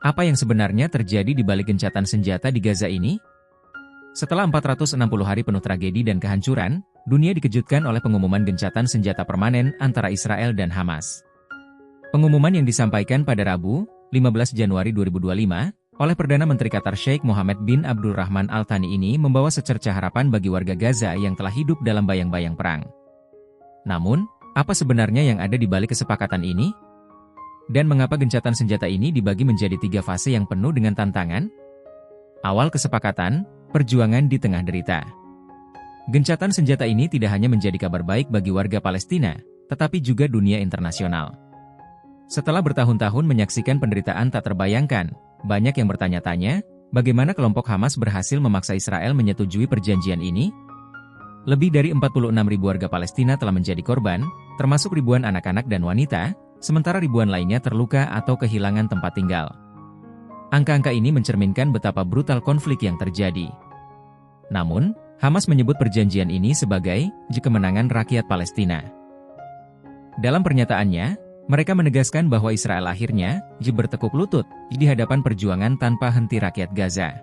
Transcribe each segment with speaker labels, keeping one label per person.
Speaker 1: Apa yang sebenarnya terjadi di balik gencatan senjata di Gaza ini? Setelah 460 hari penuh tragedi dan kehancuran, dunia dikejutkan oleh pengumuman gencatan senjata permanen antara Israel dan Hamas. Pengumuman yang disampaikan pada Rabu, 15 Januari 2025, oleh Perdana Menteri Qatar Sheikh Mohammed bin Abdul Rahman Al Thani ini membawa secerca harapan bagi warga Gaza yang telah hidup dalam bayang-bayang perang. Namun, apa sebenarnya yang ada di balik kesepakatan ini? Dan mengapa gencatan senjata ini dibagi menjadi 3 fase yang penuh dengan tantangan? Awal kesepakatan, perjuangan di tengah derita. Gencatan senjata ini tidak hanya menjadi kabar baik bagi warga Palestina, tetapi juga dunia internasional. Setelah bertahun-tahun menyaksikan penderitaan tak terbayangkan, banyak yang bertanya-tanya, bagaimana kelompok Hamas berhasil memaksa Israel menyetujui perjanjian ini? Lebih dari 46.000 warga Palestina telah menjadi korban, termasuk ribuan anak-anak dan wanita, sementara ribuan lainnya terluka atau kehilangan tempat tinggal. Angka-angka ini mencerminkan betapa brutal konflik yang terjadi. Namun, Hamas menyebut perjanjian ini sebagai kemenangan rakyat Palestina. Dalam pernyataannya, mereka menegaskan bahwa Israel akhirnya bertekuk lutut di hadapan perjuangan tanpa henti rakyat Gaza.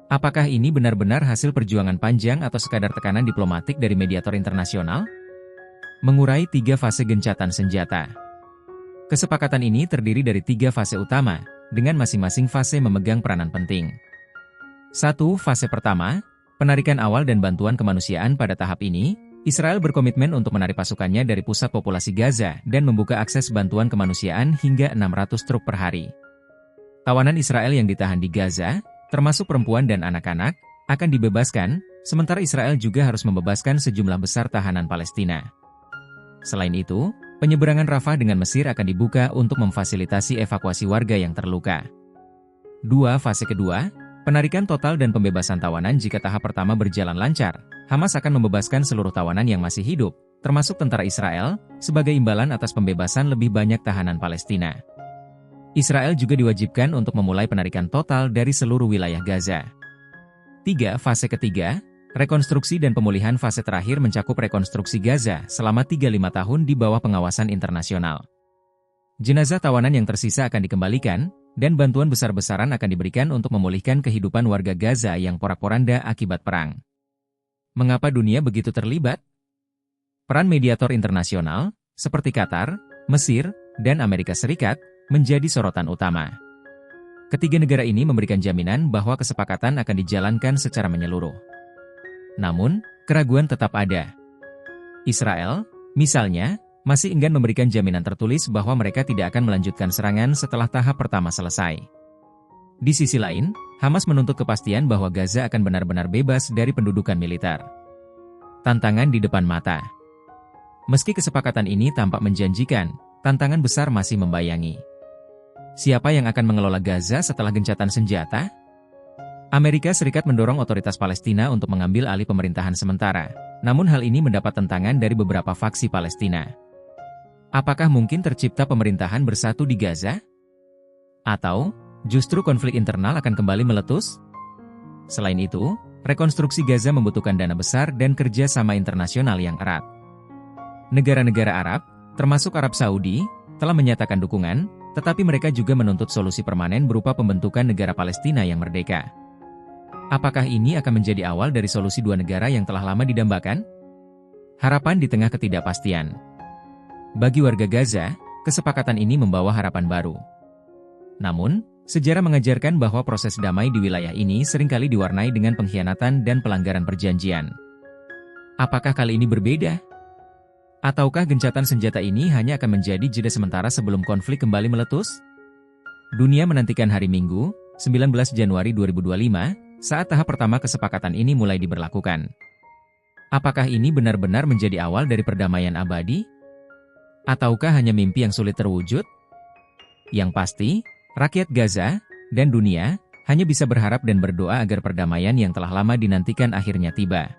Speaker 1: Apakah ini benar-benar hasil perjuangan panjang atau sekadar tekanan diplomatik dari mediator internasional? Mengurai 3 fase gencatan senjata. Kesepakatan ini terdiri dari 3 fase utama, dengan masing-masing fase memegang peranan penting. 1. Fase pertama, penarikan awal dan bantuan kemanusiaan. Pada tahap ini, Israel berkomitmen untuk menarik pasukannya dari pusat populasi Gaza dan membuka akses bantuan kemanusiaan hingga 600 truk per hari. Tawanan Israel yang ditahan di Gaza, termasuk perempuan dan anak-anak, akan dibebaskan, sementara Israel juga harus membebaskan sejumlah besar tahanan Palestina. Selain itu, penyeberangan Rafah dengan Mesir akan dibuka untuk memfasilitasi evakuasi warga yang terluka. 2. Fase kedua, penarikan total dan pembebasan tawanan. Jika tahap pertama berjalan lancar, Hamas akan membebaskan seluruh tawanan yang masih hidup, termasuk tentara Israel, sebagai imbalan atas pembebasan lebih banyak tahanan Palestina. Israel juga diwajibkan untuk memulai penarikan total dari seluruh wilayah Gaza. 3. Fase ketiga, rekonstruksi dan pemulihan. Fase terakhir mencakup rekonstruksi Gaza selama 35 tahun di bawah pengawasan internasional. Jenazah tawanan yang tersisa akan dikembalikan, dan bantuan besar-besaran akan diberikan untuk memulihkan kehidupan warga Gaza yang porak-poranda akibat perang. Mengapa dunia begitu terlibat? Peran mediator internasional, seperti Qatar, Mesir, dan Amerika Serikat, menjadi sorotan utama. Ketiga negara ini memberikan jaminan bahwa kesepakatan akan dijalankan secara menyeluruh. Namun, keraguan tetap ada. Israel, misalnya, masih enggan memberikan jaminan tertulis bahwa mereka tidak akan melanjutkan serangan setelah tahap pertama selesai. Di sisi lain, Hamas menuntut kepastian bahwa Gaza akan benar-benar bebas dari pendudukan militer. Tantangan di depan mata. Meski kesepakatan ini tampak menjanjikan, tantangan besar masih membayangi. Siapa yang akan mengelola Gaza setelah gencatan senjata? Amerika Serikat mendorong otoritas Palestina untuk mengambil alih pemerintahan sementara, namun hal ini mendapat tentangan dari beberapa faksi Palestina. Apakah mungkin tercipta pemerintahan bersatu di Gaza? Atau, justru konflik internal akan kembali meletus? Selain itu, rekonstruksi Gaza membutuhkan dana besar dan kerjasama internasional yang erat. Negara-negara Arab, termasuk Arab Saudi, telah menyatakan dukungan, tetapi mereka juga menuntut solusi permanen berupa pembentukan negara Palestina yang merdeka. Apakah ini akan menjadi awal dari solusi 2 negara yang telah lama didambakan? Harapan di tengah ketidakpastian. Bagi warga Gaza, kesepakatan ini membawa harapan baru. Namun, sejarah mengajarkan bahwa proses damai di wilayah ini seringkali diwarnai dengan pengkhianatan dan pelanggaran perjanjian. Apakah kali ini berbeda? Ataukah gencatan senjata ini hanya akan menjadi jeda sementara sebelum konflik kembali meletus? Dunia menantikan hari Minggu, 19 Januari 2025, saat tahap pertama kesepakatan ini mulai diberlakukan. Apakah ini benar-benar menjadi awal dari perdamaian abadi? Ataukah hanya mimpi yang sulit terwujud? Yang pasti, rakyat Gaza dan dunia hanya bisa berharap dan berdoa agar perdamaian yang telah lama dinantikan akhirnya tiba.